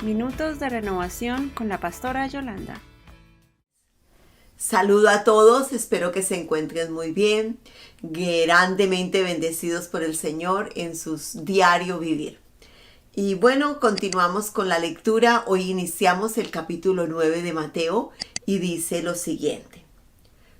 Minutos de renovación con la pastora Yolanda. Saludo a todos, espero que se encuentren muy bien, grandemente bendecidos por el Señor en su diario vivir. Y bueno, continuamos con la lectura. Hoy iniciamos el capítulo 9 de Mateo y dice lo siguiente.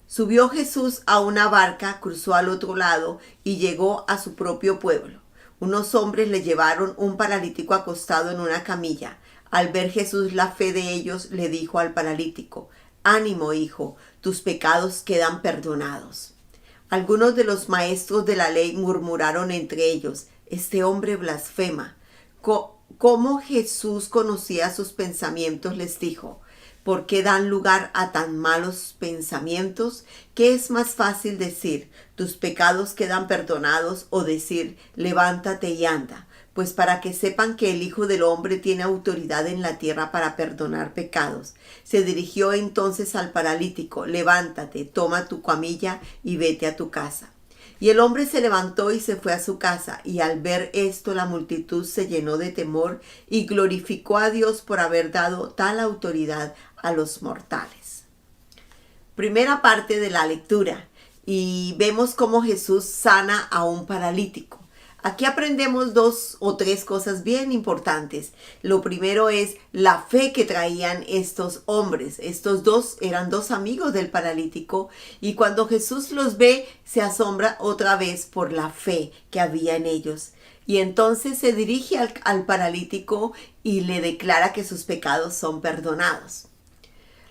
Subió Jesús a una barca, cruzó al otro lado y llegó a su propio pueblo. Unos hombres le llevaron un paralítico acostado en una camilla. Al ver Jesús la fe de ellos, le dijo al paralítico: «Ánimo, hijo, tus pecados quedan perdonados». Algunos de los maestros de la ley murmuraron entre ellos: «Este hombre blasfema». Como Jesús conocía sus pensamientos, les dijo: ¿por qué dan lugar a tan malos pensamientos? ¿Qué es más fácil decir: tus pecados quedan perdonados, o decir: levántate y anda? Pues para que sepan que el Hijo del Hombre tiene autoridad en la tierra para perdonar pecados. Se dirigió entonces al paralítico: levántate, toma tu camilla y vete a tu casa. Y el hombre se levantó y se fue a su casa, y al ver esto la multitud se llenó de temor y glorificó a Dios por haber dado tal autoridad a los mortales. Primera parte de la lectura, y vemos cómo Jesús sana a un paralítico. Aquí aprendemos 2 o 3 cosas bien importantes. Lo primero es la fe que traían estos hombres. Estos dos eran 2 amigos del paralítico, y cuando Jesús los ve, se asombra otra vez por la fe que había en ellos. Y entonces se dirige al paralítico y le declara que sus pecados son perdonados.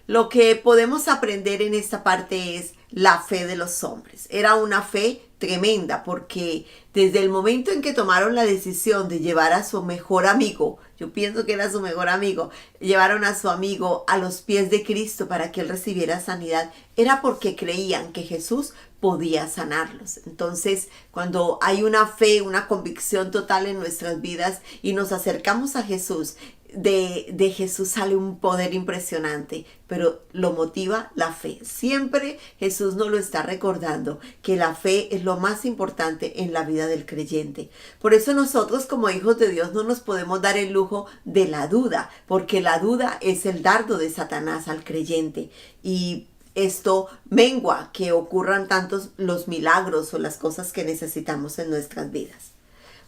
Lo que podemos aprender en esta parte es la fe de los hombres. Era una fe tremenda, porque desde el momento en que tomaron la decisión de llevar a su mejor amigo, yo pienso que era su mejor amigo, llevaron a su amigo a los pies de Cristo para que él recibiera sanidad, era porque creían que Jesús podía sanarlos. Entonces, cuando hay una fe, una convicción total en nuestras vidas y nos acercamos a Jesús, de Jesús sale un poder impresionante, pero lo motiva la fe. Siempre Jesús nos lo está recordando, que la fe es lo más importante en la vida del creyente. Por eso nosotros, como hijos de Dios, no nos podemos dar el lujo de la duda, porque la duda es el dardo de Satanás al creyente, y esto mengua que ocurran tantos los milagros o las cosas que necesitamos en nuestras vidas.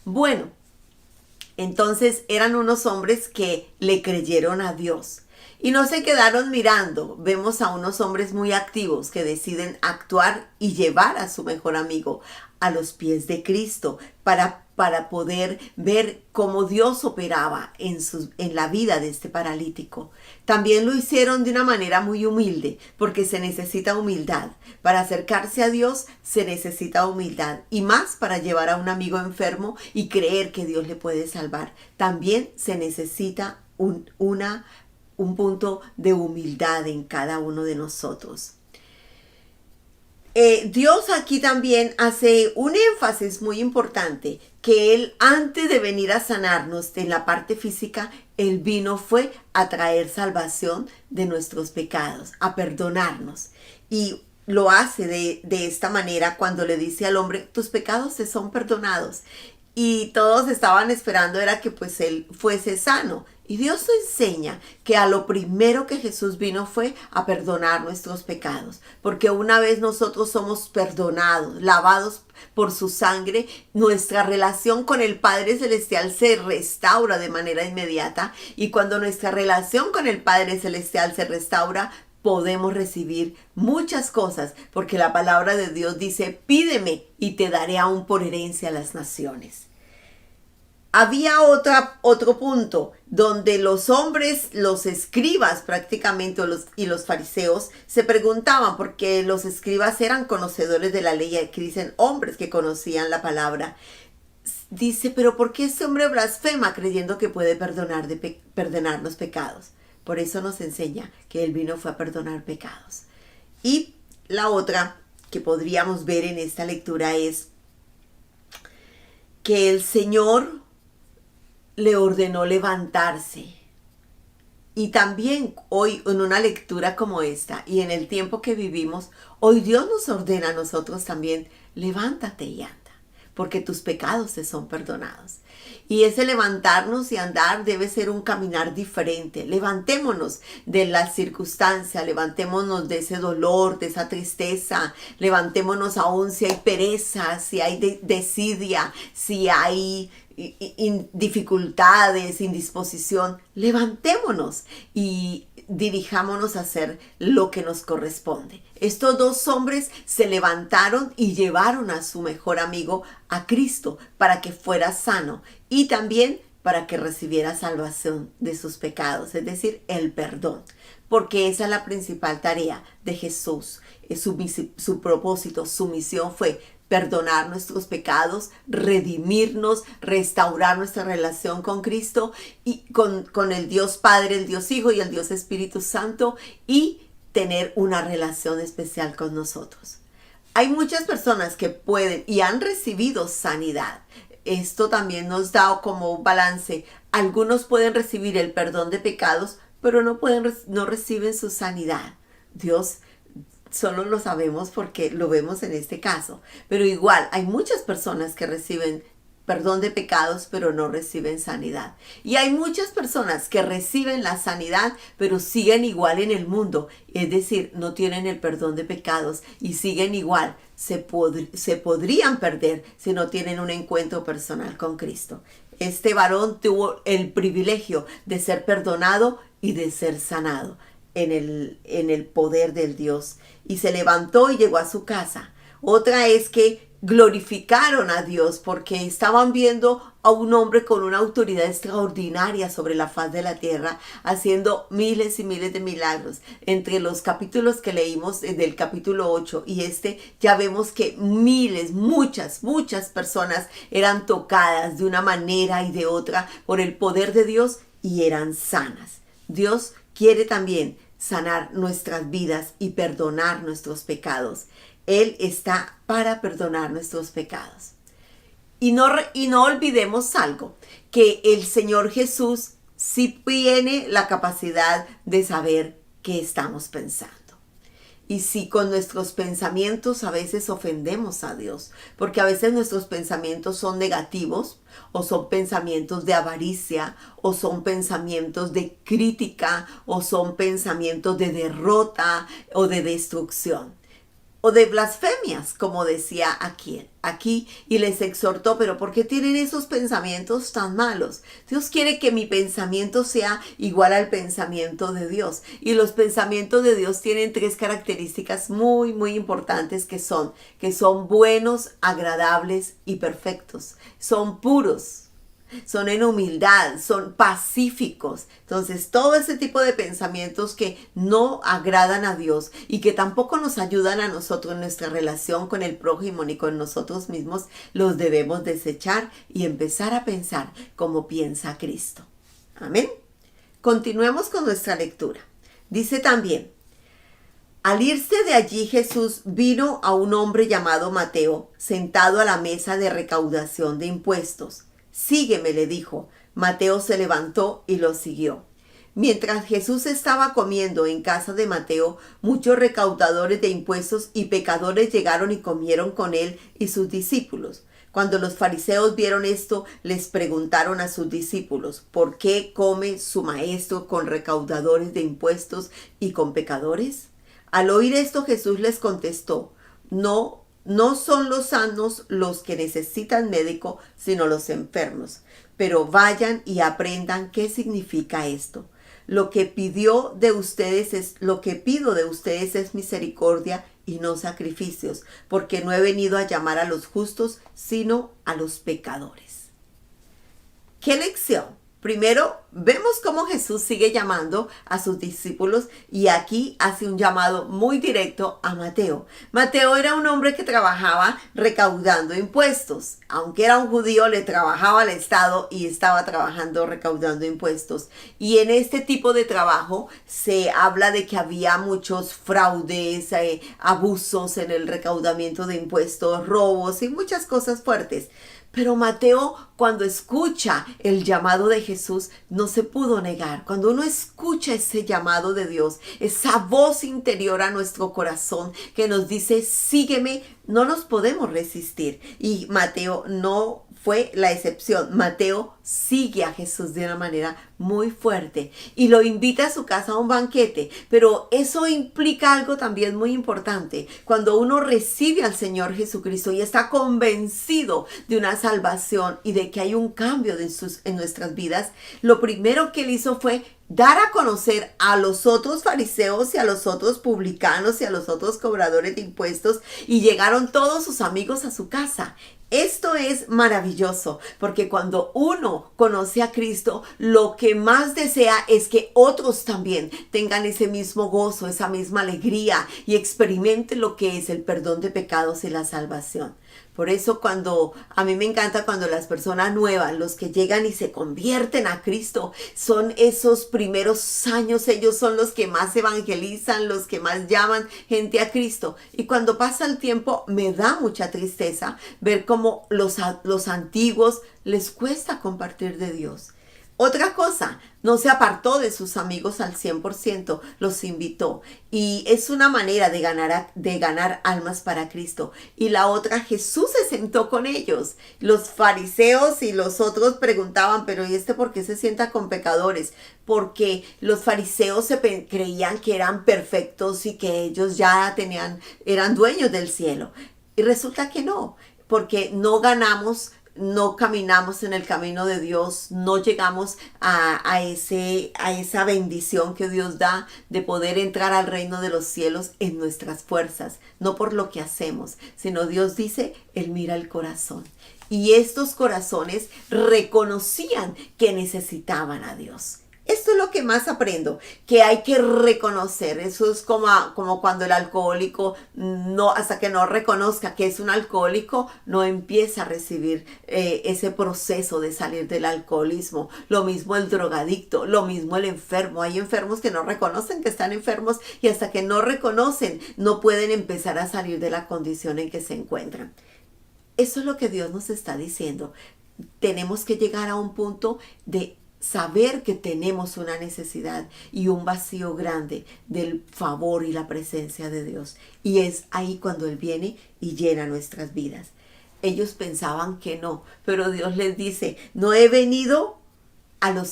Bueno, entonces eran unos hombres que le creyeron a Dios y no se quedaron mirando. Vemos a unos hombres muy activos que deciden actuar y llevar a su mejor amigo a los pies de Cristo para poder ver cómo Dios operaba en la vida de este paralítico. También lo hicieron de una manera muy humilde, porque se necesita humildad. Para acercarse a Dios se necesita humildad, y más para llevar a un amigo enfermo y creer que Dios le puede salvar. También se necesita un punto de humildad en cada uno de nosotros. Dios aquí también hace un énfasis muy importante, que Él, antes de venir a sanarnos en la parte física, Él fue a traer salvación de nuestros pecados, a perdonarnos. Y lo hace de esta manera cuando le dice al hombre: tus pecados te son perdonados. Y todos estaban esperando era que pues él fuese sano. Y Dios nos enseña que a lo primero que Jesús vino fue a perdonar nuestros pecados. Porque una vez nosotros somos perdonados, lavados por su sangre, nuestra relación con el Padre Celestial se restaura de manera inmediata. Y cuando nuestra relación con el Padre Celestial se restaura, podemos recibir muchas cosas, porque la palabra de Dios dice: pídeme y te daré aún por herencia a las naciones. Había otro punto donde los hombres, los escribas prácticamente, y los fariseos se preguntaban, porque los escribas eran conocedores de la ley, aquí dicen hombres que conocían la palabra. Dice: pero ¿por qué este hombre blasfema creyendo que puede perdonar los pecados? Por eso nos enseña que Él fue a perdonar pecados. Y la otra que podríamos ver en esta lectura es que el Señor le ordenó levantarse. Y también hoy, en una lectura como esta y en el tiempo que vivimos, hoy Dios nos ordena a nosotros también: levántate y anda. porque tus pecados te son perdonados. Y ese levantarnos y andar debe ser un caminar diferente. Levantémonos de la circunstancia, levantémonos de ese dolor, de esa tristeza, levantémonos aún si hay pereza, si hay desidia, si hay dificultades, indisposición. Levantémonos y dirijámonos a hacer lo que nos corresponde. Estos dos hombres se levantaron y llevaron a su mejor amigo a Cristo para que fuera sano y también para que recibiera salvación de sus pecados, es decir, el perdón, porque esa es la principal tarea de Jesús. Su propósito, su misión fue perdonar nuestros pecados, redimirnos, restaurar nuestra relación con Cristo y con el Dios Padre, el Dios Hijo y el Dios Espíritu Santo, y tener una relación especial con nosotros. Hay muchas personas que pueden y han recibido sanidad. Esto también nos da como un balance. Algunos pueden recibir el perdón de pecados, pero no reciben su sanidad. Dios solo lo sabemos porque lo vemos en este caso. Pero igual hay muchas personas que reciben perdón de pecados, pero no reciben sanidad. Y hay muchas personas que reciben la sanidad, pero siguen igual en el mundo. Es decir, no tienen el perdón de pecados y siguen igual. Se podrían perder si no tienen un encuentro personal con Cristo. Este varón tuvo el privilegio de ser perdonado y de ser sanado en el poder del Dios. Y se levantó y llegó a su casa. Otra es que glorificaron a Dios porque estaban viendo a un hombre con una autoridad extraordinaria sobre la faz de la tierra, haciendo miles y miles de milagros. Entre los capítulos que leímos del capítulo 8 y ya vemos que muchas personas eran tocadas de una manera y de otra por el poder de Dios y eran sanas. Dios quiere también sanar nuestras vidas y perdonar nuestros pecados. Él está para perdonar nuestros pecados. Y no olvidemos algo, que el Señor Jesús sí tiene la capacidad de saber qué estamos pensando. Y si con nuestros pensamientos a veces ofendemos a Dios, porque a veces nuestros pensamientos son negativos, o son pensamientos de avaricia, o son pensamientos de crítica, o son pensamientos de derrota o de destrucción, o de blasfemias, como decía aquí, y les exhortó, pero ¿por qué tienen esos pensamientos tan malos? Dios quiere que mi pensamiento sea igual al pensamiento de Dios. Y los pensamientos de Dios tienen 3 características muy, muy importantes que son buenos, agradables y perfectos. Son puros. Son en humildad, son pacíficos. Entonces, todo ese tipo de pensamientos que no agradan a Dios y que tampoco nos ayudan a nosotros en nuestra relación con el prójimo ni con nosotros mismos, los debemos desechar y empezar a pensar como piensa Cristo. Amén. Continuemos con nuestra lectura. Dice también: al irse de allí, Jesús vino a un hombre llamado Mateo, sentado a la mesa de recaudación de impuestos. Sígueme, le dijo. Mateo se levantó y lo siguió. Mientras Jesús estaba comiendo en casa de Mateo, muchos recaudadores de impuestos y pecadores llegaron y comieron con él y sus discípulos. Cuando los fariseos vieron esto, les preguntaron a sus discípulos: ¿por qué come su maestro con recaudadores de impuestos y con pecadores? Al oír esto, Jesús les contestó: No son los sanos los que necesitan médico, sino los enfermos. Pero vayan y aprendan qué significa esto. Lo que pido de ustedes es misericordia y no sacrificios, porque no he venido a llamar a los justos, sino a los pecadores. ¿Qué lección? Primero, vemos cómo Jesús sigue llamando a sus discípulos y aquí hace un llamado muy directo a Mateo. Mateo era un hombre que trabajaba recaudando impuestos. Aunque era un judío, le trabajaba al Estado y estaba trabajando recaudando impuestos. Y en este tipo de trabajo se habla de que había muchos fraudes, abusos en el recaudamiento de impuestos, robos y muchas cosas fuertes. Pero Mateo, cuando escucha el llamado de Jesús, no se pudo negar. Cuando uno escucha ese llamado de Dios, esa voz interior a nuestro corazón que nos dice, sígueme, no nos podemos resistir. Y Mateo no fue la excepción. Mateo sigue a Jesús de una manera muy fuerte y lo invita a su casa a un banquete. Pero eso implica algo también muy importante. Cuando uno recibe al Señor Jesucristo y está convencido de una salvación y de que hay un cambio en nuestras vidas, lo primero que él hizo fue dar a conocer a los otros fariseos y a los otros publicanos y a los otros cobradores de impuestos, y llegaron todos sus amigos a su casa. Esto es maravilloso, porque cuando uno conoce a Cristo, lo que más desea es que otros también tengan ese mismo gozo, esa misma alegría y experimenten lo que es el perdón de pecados y la salvación. Por eso a mí me encanta cuando las personas nuevas, los que llegan y se convierten a Cristo, son esos primeros años, ellos son los que más evangelizan, los que más llaman gente a Cristo. Y cuando pasa el tiempo me da mucha tristeza ver cómo los antiguos les cuesta compartir de Dios. Otra cosa, no se apartó de sus amigos al 100%, los invitó. Y es una manera de ganar almas para Cristo. Y la otra, Jesús se sentó con ellos. Los fariseos y los otros preguntaban, pero ¿y este por qué se sienta con pecadores? Porque los fariseos creían que eran perfectos y que ellos ya eran dueños del cielo. Y resulta que no, porque no caminamos en el camino de Dios, no llegamos a esa bendición que Dios da de poder entrar al reino de los cielos en nuestras fuerzas, no por lo que hacemos, sino Dios dice, Él mira el corazón. Y estos corazones reconocían que necesitaban a Dios. Esto es lo que más aprendo, que hay que reconocer. Eso es como cuando el alcohólico, hasta que no reconozca que es un alcohólico, no empieza a recibir ese proceso de salir del alcoholismo. Lo mismo el drogadicto, lo mismo el enfermo. Hay enfermos que no reconocen que están enfermos y hasta que no reconocen, no pueden empezar a salir de la condición en que se encuentran. Eso es lo que Dios nos está diciendo. Tenemos que llegar a un punto de saber que tenemos una necesidad y un vacío grande del favor y la presencia de Dios. Y es ahí cuando Él viene y llena nuestras vidas. Ellos pensaban que no, pero Dios les dice, no he venido a los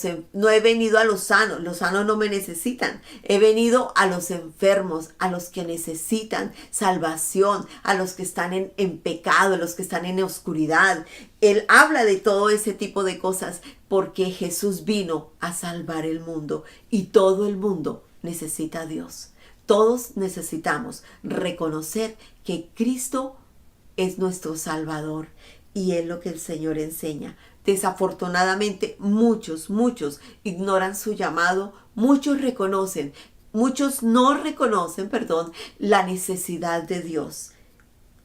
sanos no me necesitan. He venido a los enfermos, a los que necesitan salvación, a los que están en pecado, a los que están en oscuridad. Él habla de todo ese tipo de cosas porque Jesús vino a salvar el mundo y todo el mundo necesita a Dios. Todos necesitamos reconocer que Cristo es nuestro Salvador y es lo que el Señor enseña. Desafortunadamente muchos ignoran su llamado, muchos no reconocen, la necesidad de Dios.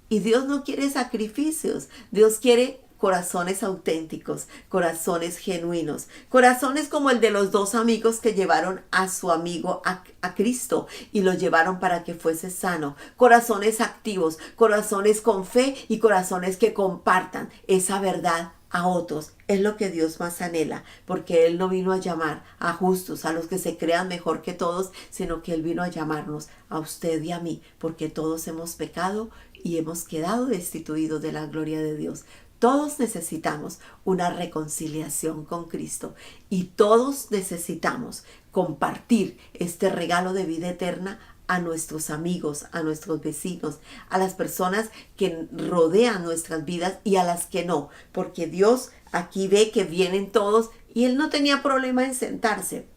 Y Dios no quiere sacrificios, Dios quiere corazones auténticos, corazones genuinos, corazones como el de los dos amigos que llevaron a su amigo a Cristo y lo llevaron para que fuese sano, corazones activos, corazones con fe y corazones que compartan esa verdad a otros. Es lo que Dios más anhela, porque Él no vino a llamar a justos, a los que se crean mejor que todos, sino que Él vino a llamarnos a usted y a mí, porque todos hemos pecado y hemos quedado destituidos de la gloria de Dios. Todos necesitamos una reconciliación con Cristo y todos necesitamos compartir este regalo de vida eterna a nuestros amigos, a nuestros vecinos, a las personas que rodean nuestras vidas y a las que no, porque Dios aquí ve que vienen todos y Él no tenía problema en sentarse.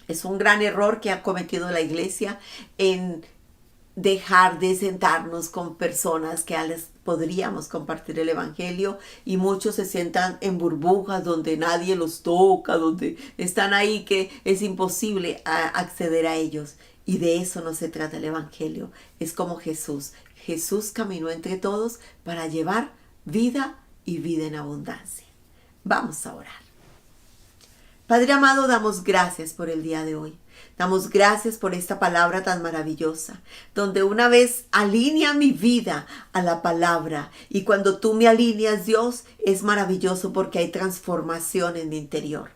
Es un gran error que ha cometido la iglesia en dejar de sentarnos con personas que les podríamos compartir el evangelio, y muchos se sientan en burbujas donde nadie los toca, donde están ahí que es imposible acceder a ellos. Y de eso no se trata el evangelio. Es como Jesús caminó entre todos para llevar vida y vida en abundancia. Vamos a orar. Padre amado, damos gracias por el día de hoy. Damos gracias por esta palabra tan maravillosa, donde una vez alinea mi vida a la palabra. Y cuando tú me alineas, Dios, es maravilloso porque hay transformación en mi interior.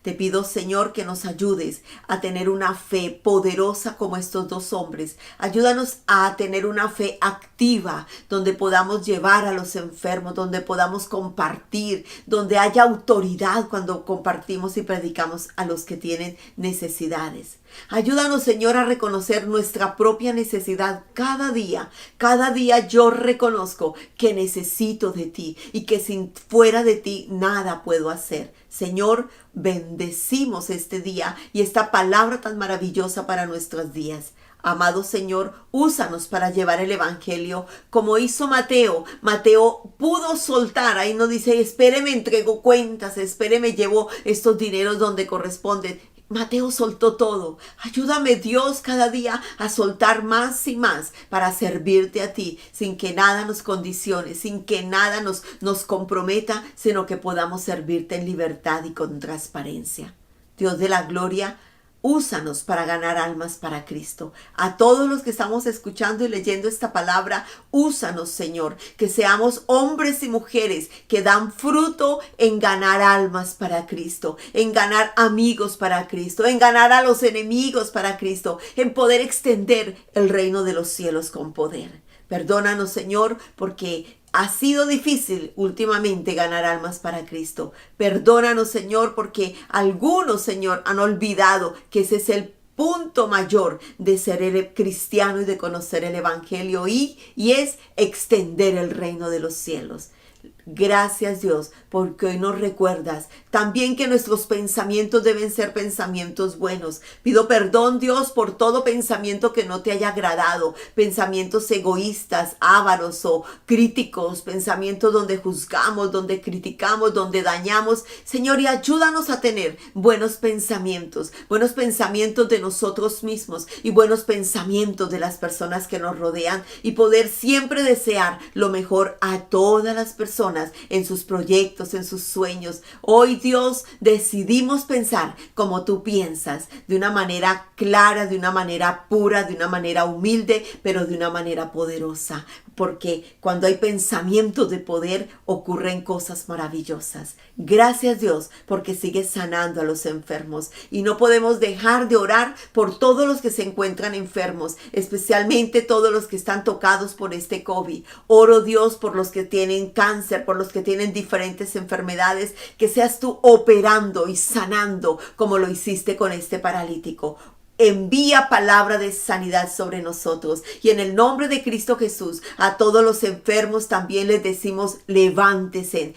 Te pido, Señor, que nos ayudes a tener una fe poderosa como estos dos hombres. Ayúdanos a tener una fe activa, donde podamos llevar a los enfermos, donde podamos compartir, donde haya autoridad cuando compartimos y predicamos a los que tienen necesidades. Ayúdanos, Señor, a reconocer nuestra propia necesidad cada día. Cada día yo reconozco que necesito de ti y que sin fuera de ti nada puedo hacer. Señor, bendecimos este día y esta palabra tan maravillosa para nuestros días. Amado Señor, úsanos para llevar el evangelio como hizo Mateo. Mateo pudo soltar, ahí no dice, espéreme, entrego cuentas, espéreme, llevo estos dineros donde corresponden. Mateo soltó todo. Ayúdame, Dios, cada día a soltar más y más para servirte a ti, sin que nada nos condicione, sin que nada nos comprometa, sino que podamos servirte en libertad y con transparencia. Dios de la gloria, úsanos para ganar almas para Cristo. A todos los que estamos escuchando y leyendo esta palabra, úsanos, Señor, que seamos hombres y mujeres que dan fruto en ganar almas para Cristo, en ganar amigos para Cristo, en ganar a los enemigos para Cristo, en poder extender el reino de los cielos con poder. Perdónanos, Señor, porque ha sido difícil últimamente ganar almas para Cristo. Perdónanos, Señor, porque algunos, Señor, han olvidado que ese es el punto mayor de ser el cristiano y de conocer el evangelio y es extender el reino de los cielos. Gracias, Dios, porque hoy nos recuerdas también que nuestros pensamientos deben ser pensamientos buenos. Pido perdón, Dios, por todo pensamiento que no te haya agradado, pensamientos egoístas, ávaros o críticos, pensamientos donde juzgamos, donde criticamos, donde dañamos. Señor, y ayúdanos a tener buenos pensamientos de nosotros mismos y buenos pensamientos de las personas que nos rodean y poder siempre desear lo mejor a todas las personas en sus proyectos, en sus sueños. Hoy, Dios, decidimos pensar como tú piensas, de una manera clara, de una manera pura, de una manera humilde, pero de una manera poderosa. Porque cuando hay pensamientos de poder, ocurren cosas maravillosas. Gracias, Dios, porque sigues sanando a los enfermos. Y no podemos dejar de orar por todos los que se encuentran enfermos, especialmente todos los que están tocados por este COVID. Oro, Dios, por los que tienen cáncer, por los que tienen diferentes enfermedades, que seas tú operando y sanando como lo hiciste con este paralítico. Envía palabra de sanidad sobre nosotros y en el nombre de Cristo Jesús a todos los enfermos también les decimos levántense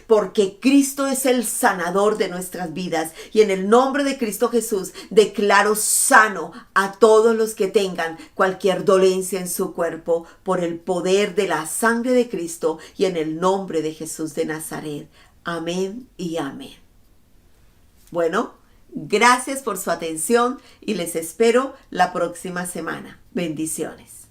porque Cristo es el sanador de nuestras vidas y en el nombre de Cristo Jesús declaro sano a todos los que tengan cualquier dolencia en su cuerpo por el poder de la sangre de Cristo y en el nombre de Jesús de Nazaret. Amén y amén. Bueno, gracias por su atención y les espero la próxima semana. Bendiciones.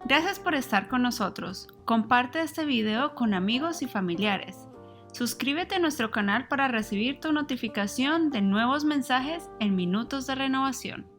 Gracias por estar con nosotros. Comparte este video con amigos y familiares. Suscríbete a nuestro canal para recibir tu notificación de nuevos mensajes en Minutos de Renovación.